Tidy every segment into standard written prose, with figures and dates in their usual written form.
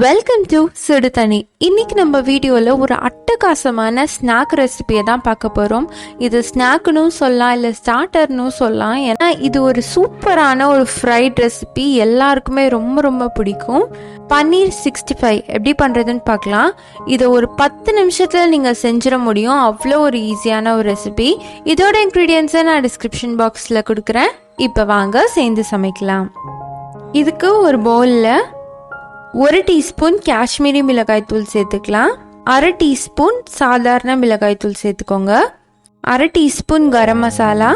Welcome to சுடு தண்ணி. இன்னைக்கு நம்ம வீடியோவில் ஒரு அட்டகாசமான ஸ்நாக் ரெசிபியை தான் பார்க்க போகிறோம். இது ஸ்நாக்னு சொல்லலாம், இல்லை ஸ்டார்டர்னு சொல்லலாம். ஏன்னா இது ஒரு சூப்பரான ஒரு ஃப்ரைட் ரெசிபி, எல்லாருக்குமே ரொம்ப ரொம்ப பிடிக்கும். பன்னீர் 65 எப்படி பண்ணுறதுன்னு பார்க்கலாம். இதை ஒரு 10 நிமிஷத்தில் நீங்கள் செஞ்சிட முடியும். அவ்வளோ ஒரு ஈஸியான ஒரு ரெசிபி. இதோட இன்க்ரீடியன்ஸை நான் டிஸ்கிரிப்ஷன் பாக்ஸில் கொடுக்குறேன். இப்போ வாங்க சேர்ந்து சமைக்கலாம். இதுக்கு ஒரு பவுலில் 1 டீஸ்பூன் காஷ்மீரி மிளகாய் தூள் சேர்த்துக்கலாம். 1/2 டீஸ்பூன் சாதாரண மிளகாய் தூள் சேர்த்துக்கோங்க. 1/2 டீஸ்பூன் கரம் மசாலா,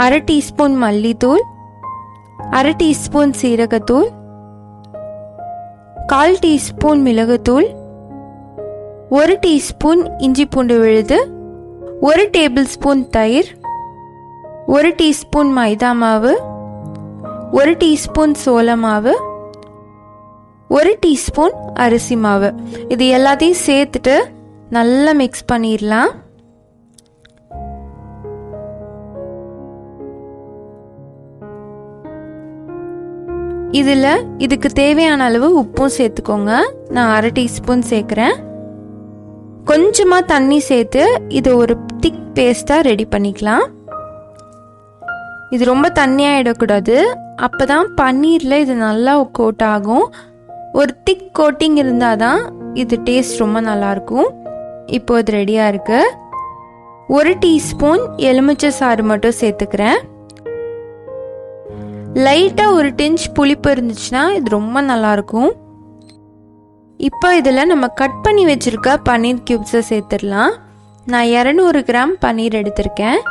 1/2 டீஸ்பூன் மல்லித்தூள், 1/2 டீஸ்பூன் சீரகத்தூள், 1/4 டீஸ்பூன் மிளகுத்தூள், 1 டீஸ்பூன் இஞ்சி பூண்டு விழுது, 1 டேபிள் ஸ்பூன் தயிர், 1 டீஸ்பூன் மைதா மாவு, 1 டீஸ்பூன் சோள மாவு, 1 டீஸ்பூன் அரிசி மாவு. இது எல்லாத்தையும் சேர்த்துட்டு நல்லா மிக்ஸ் பண்ணிடலாம். இதுக்கு தேவையான அளவு உப்பும் சேர்த்துக்கோங்க. நான் 1/2 டீஸ்பூன் சேர்க்குறேன். கொஞ்சமாக தண்ணி சேர்த்து இது ஒரு திக் பேஸ்ட்டாக ரெடி பண்ணிக்கலாம். இது ரொம்ப தண்ணியாகிடக்கூடாது, அப்போ தான் பன்னீரில் இது நல்லா கோட் ஆகும். ஒரு திக் கோட்டிங் இருந்தால் தான் இது டேஸ்ட் ரொம்ப நல்லாயிருக்கும். இப்போ இது ரெடியாக இருக்குது. 1 டீஸ்பூன் எலுமிச்சை சாறு மட்டும் சேர்த்துக்கிறேன். லைட்டாக ஒரு டிஞ்ச் புளிப்பு இருந்துச்சுன்னா இது ரொம்ப நல்லாயிருக்கும். இப்போ இதில் நம்ம கட் பண்ணி வச்சுருக்க பன்னீர் க்யூப்ஸை சேர்த்துடலாம். நான் 200 கிராம் பன்னீர் எடுத்திருக்கேன்.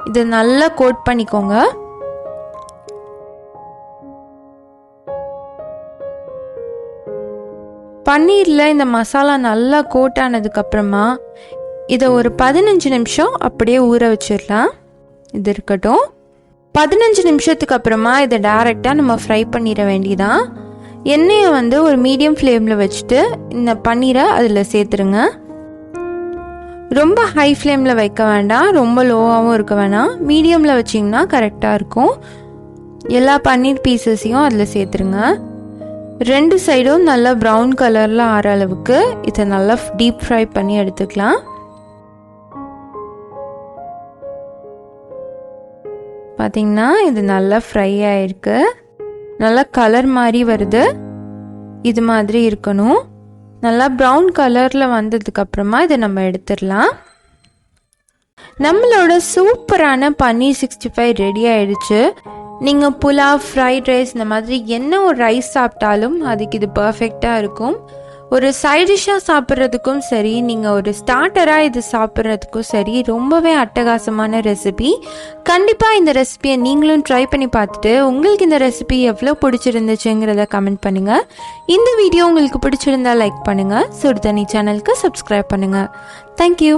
இது நல்லா கோட் பண்ணிக்கோங்க. பன்னீரில் இந்த மசாலா நல்லா கோட் ஆனதுக்கப்புறமா இதை ஒரு 15 நிமிஷம் அப்படியே ஊற வச்சிடலாம். இது இருக்கட்டும். 15 நிமிஷத்துக்கு அப்புறமா இதை டைரெக்டாக நம்ம ஃப்ரை பண்ணிட வேண்டியதான். எண்ணெயை ஒரு மீடியம் ஃப்ளேமில் வச்சுட்டு இந்த பன்னீரை அதில் சேர்த்துருங்க. ரொம்ப ஹை ஃப்ளேமில் வைக்க வேண்டாம், ரொம்ப லோவாகவும் இருக்க வேணாம். மீடியமில் வச்சிங்கன்னா கரெக்டாக இருக்கும். எல்லா பன்னீர் பீசஸையும் அதில் சேர்த்துருங்க. 2 சைடும் நல்லா ப்ரௌன் கலரில் ஆற அளவுக்கு இதை நல்லா டீப் ஃப்ரை பண்ணி எடுத்துக்கலாம். பார்த்தீங்கன்னா இது நல்லா ஃப்ரை ஆகிருக்கு. நல்லா கலர் மாதிரி வருது. இது மாதிரி இருக்கணும். நல்லா ப்ரௌன் கலரில் வந்ததுக்கப்புறமா இதை நம்ம எடுத்துடலாம். நம்மளோட சூப்பரான பன்னீர் 65 ரெடி ஆயிடுச்சு. நீங்கள் புலாவ், ஃப்ரைட் ரைஸ் இந்த மாதிரி என்ன ஒரு ரைஸ் சாப்பிட்டாலும் அதுக்கு இது பர்ஃபெக்டாக இருக்கும். ஒரு சைட் டிஷ்ஷாக சாப்பிட்றதுக்கும் சரி, நீங்கள் ஒரு ஸ்டார்டராக இது சாப்பிட்றதுக்கும் சரி, ரொம்பவே அட்டகாசமான ரெசிபி. கண்டிப்பாக இந்த ரெசிபியை நீங்களும் ட்ரை பண்ணி பார்த்துட்டு உங்களுக்கு இந்த ரெசிபி எவ்வளோ பிடிச்சிருந்துச்சுங்கிறத கமெண்ட் பண்ணுங்கள். இந்த வீடியோ உங்களுக்கு பிடிச்சிருந்தா லைக் பண்ணுங்கள். சுடு தண்ணி சேனலுக்கு சப்ஸ்கிரைப் பண்ணுங்கள். தேங்க்யூ.